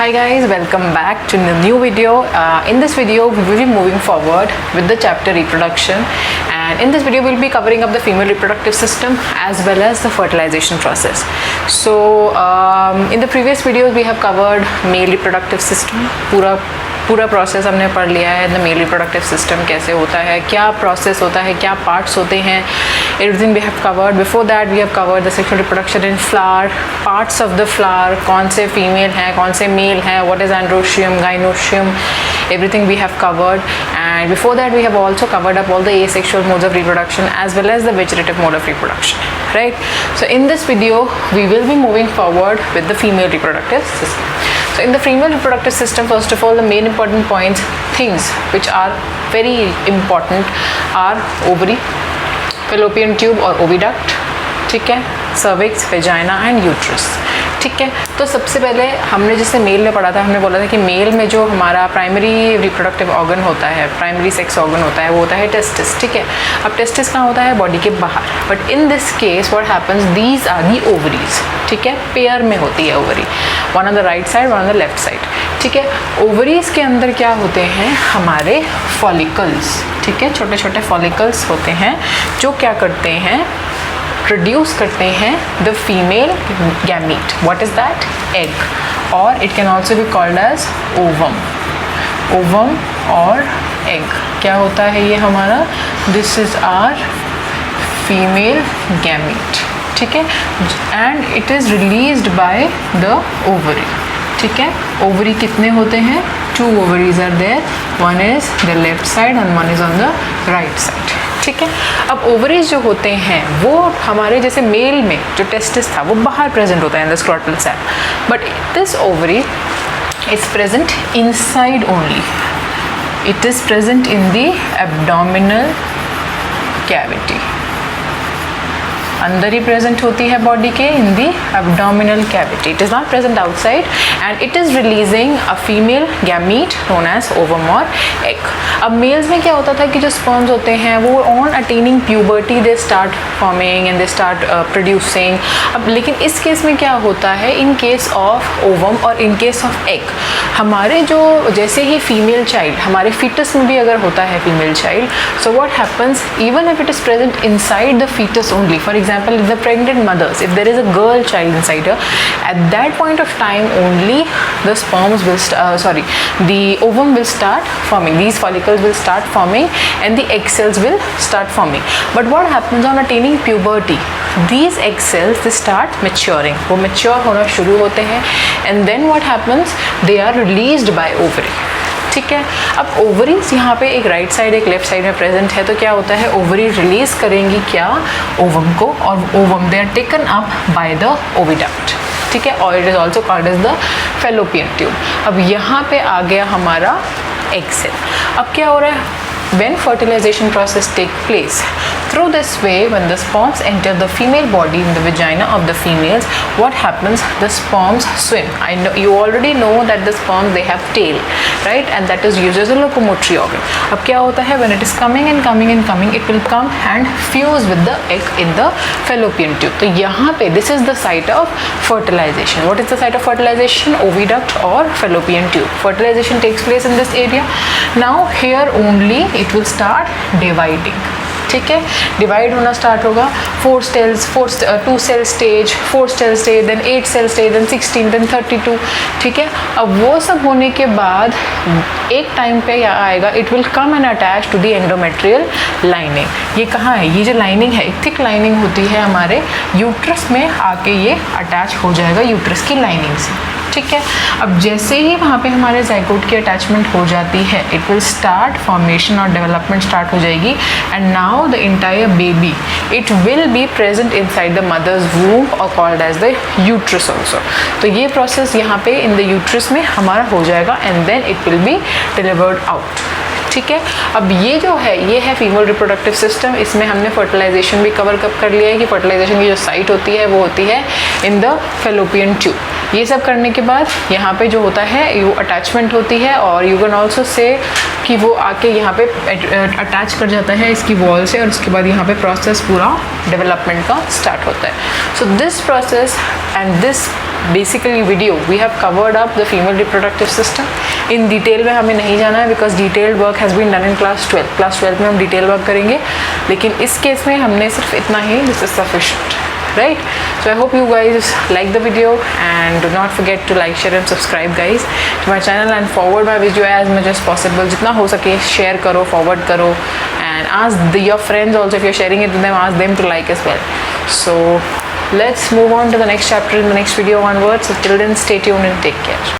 Hi guys, welcome back to the new video. In this video we will be moving forward with the chapter reproduction, and in this video we will be covering up the female reproductive system as well as the fertilization process. So in the previous videos we have covered male reproductive system, पूरा process हमने पढ़ लिया है. The male reproductive system कैसे होता है, क्या process होता है, क्या पार्ट्स होते हैं, everything we have covered. Before that we have covered the sexual reproduction in flower, parts of the flower, कौन से फीमेल हैं कौन से मेल हैं, what is androecium, gynoecium, everything we have covered. And before that we have also covered up all the asexual modes of reproduction as well as the vegetative mode of reproduction, right? So in this video we will be moving forward with the female reproductive system. So in the female reproductive system, first of all, the main important points, things which are very important are ovary, fallopian tube or oviduct, ठीक है, cervix, vagina and uterus. ठीक है, तो सबसे पहले हमने जैसे mail में पढ़ा था, हमने बोला था कि मेल में जो हमारा प्राइमरी रिप्रोडक्टिव ऑर्गन होता है, प्राइमरी सेक्स ऑर्गन होता है, वो होता है टेस्टिस. ठीक है, अब टेस्टिस कहाँ होता है? बॉडी के बाहर. But in this case what happens, these are the ovaries. ठीक है, पेयर में होती है ovary, one on the right side, one on the left side. ठीक है, ओवरीज के अंदर क्या होते हैं? हमारे फॉलिकल्स. ठीक है, छोटे छोटे फॉलिकल्स होते हैं जो क्या करते हैं? प्रोड्यूस करते हैं the female gamete. What is that? Egg, और it can also be called as ovum. Ovum और एग क्या होता है ये हमारा? This is our female gamete. ठीक है, and it is released by the ovary. ठीक है, ओवरी कितने होते हैं? 2 ovaries are there, one is the left side and one is on the right side. ठीक है, अब ओवरीज जो होते हैं वो हमारे जैसे मेल में जो टेस्टिस था वो बाहर प्रेजेंट होता है in the scrotal sac, but this ovary is present inside only. It is present in the abdominal cavity. अंदर ही प्रेजेंट होती है बॉडी के, in the abdominal cavity. It is not present outside and it is releasing a female gamete known as ovum और egg. अब males में क्या होता था कि जो स्पर्म्स होते हैं वो on attaining puberty they start forming and they start producing. अब लेकिन इस केस में क्या होता है? इन केस ऑफ ओवम और इन केस ऑफ एग, हमारे जो जैसे ही फीमेल चाइल्ड, हमारे फीटस में भी अगर होता है female child, so what happens, even if it is present inside the foetus only, for example, if the pregnant mothers, if there is a girl child inside her, at that point of time only the sperms will the ovum will start forming, these follicles will start forming and the egg cells will start forming. But what happens on attaining puberty, these egg cells they start maturing, वो mature होना शुरू होते हैं and then what happens, they are released by ovary. ठीक है, अब ovaries यहाँ पे एक राइट साइड एक लेफ्ट साइड में प्रेजेंट है, तो क्या होता है? ओवरी रिलीज करेंगी क्या? ओवम को, और ovum they are taken up by the oviduct. ठीक है, और it is also called as the fallopian tube. अब यहाँ पे आ गया हमारा एग सेल. अब क्या हो रहा है? When fertilization process take place, through this way when the sperms enter the female body in the vagina of the females, what happens? The sperms swim. I know you already know that the sperms they have tail, right? And that is used as a locomotory organ. अब क्या होता है? When it is coming and coming and coming, it will come and fuse with the egg in the fallopian tube. तो यहाँ पे this is the site of fertilization. What is the site of fertilization? Oviduct or fallopian tube. Fertilization takes place in this area. Now here only it will start dividing. ठीक है, divide होना start होगा. 2 cell stage, 4 cell stage, then 8 cell stage, then 16, then 32. ठीक है, अब वो सब होने के बाद एक टाइम पे क्या आएगा? It will come and attach to the endometrial lining. ये कहाँ है? ये जो लाइनिंग है, एक थिक लाइनिंग होती है हमारे यूट्रस में, आके ये अटैच हो जाएगा यूट्रस की लाइनिंग से. ठीक है, अब जैसे ही वहाँ पे हमारे जाइगोट की अटैचमेंट हो जाती है, इट विल स्टार्ट फॉर्मेशन और डेवलपमेंट स्टार्ट हो जाएगी. And now the entire baby it will be present inside the mother's womb और called as the uterus also. तो ये प्रोसेस यहाँ पे इन द यूट्रस में हमारा हो जाएगा and then it will be delivered out. ठीक है। अब ये जो है ये है फीमेल रिप्रोडक्टिव सिस्टम। इसमें हमने फर्टिलाइजेशन भी कवर कर लिया है कि फर्टिलाइजेशन की जो साइट होती है वो होती है इन द फेलोपियन ट्यूब। ये सब करने के बाद यहाँ पे जो होता है वो अटैचमेंट होती है, और यू कैन ऑल्सो से कि वो आके यहाँ पे अटैच कर जाता है इसकी वॉल से, और उसके बाद यहाँ पे प्रोसेस पूरा डेवलपमेंट का स्टार्ट होता है। So this process and this basically video we have covered up the female reproductive system. In detail में हमें नहीं जाना है because detailed work has been done in class 12। Class 12 में हम डिटेल वर्क करेंगे, लेकिन इस केस में हमने सिर्फ इतना ही, this is sufficient, right? So I hope you guys like the video, and do not forget to like, share and subscribe guys to my channel, and forward my video as much as possible. जितना हो सके share करो, forward करो, and ask your friends also, if you're sharing it with them, ask them to like as well. So let's move on to the next chapter in the next video onwards. So till then, stay tuned and take care.